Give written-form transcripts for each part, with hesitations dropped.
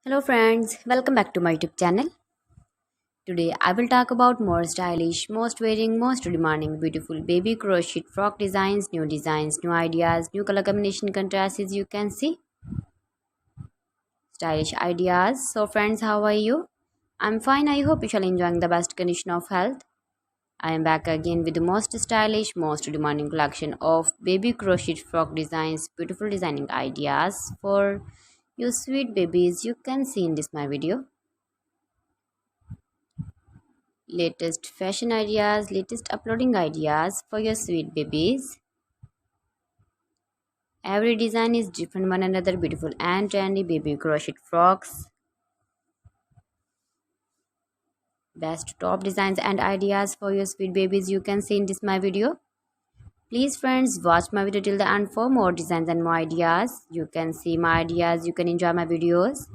Hello friends, welcome back to my YouTube channel. Today I will talk about more stylish, most wearing, most demanding, beautiful baby crochet frock designs, new ideas, new color combination contrasts as you can see. Stylish ideas. So friends, how are you? I'm fine. I hope you shall enjoying the best condition of health. I am back again with the most stylish, most demanding collection of baby crochet frock designs, beautiful designing ideas for you sweet babies you can see in this my video. Latest fashion ideas, latest uploading ideas for your sweet babies. Every design is different one another, beautiful and trendy baby crochet frocks. Best top designs and ideas for your sweet babies you can see in this my video. Please friends, watch my video till the end for more designs and more ideas. You can see my ideas, you can enjoy my videos.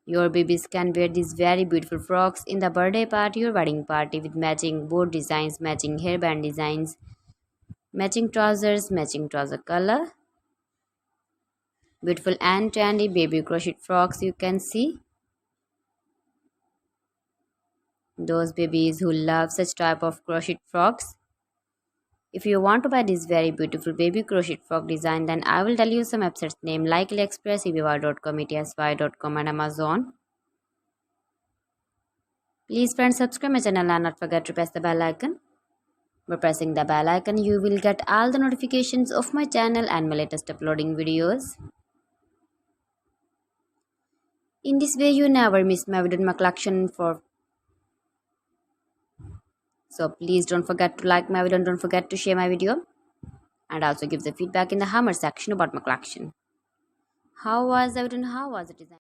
Your babies can wear these very beautiful frocks in the birthday party or wedding party with matching board designs, matching hairband designs, matching trouser color. Beautiful and trendy baby crochet frocks you can see. Those babies who love such type of crochet frocks. If you want to buy this very beautiful baby crochet frock design, then I will tell you some websites name like AliExpress, eBay.com, ETSY.com and Amazon. Please friends, subscribe my channel and not forget to press the bell icon. By pressing the bell icon, you will get all the notifications of my channel and my latest uploading videos. In this way, you never miss my video in my collection So please don't forget to like my video and don't forget to share my video. And also give the feedback in the hammer section about my collection. How was the video and how was the design?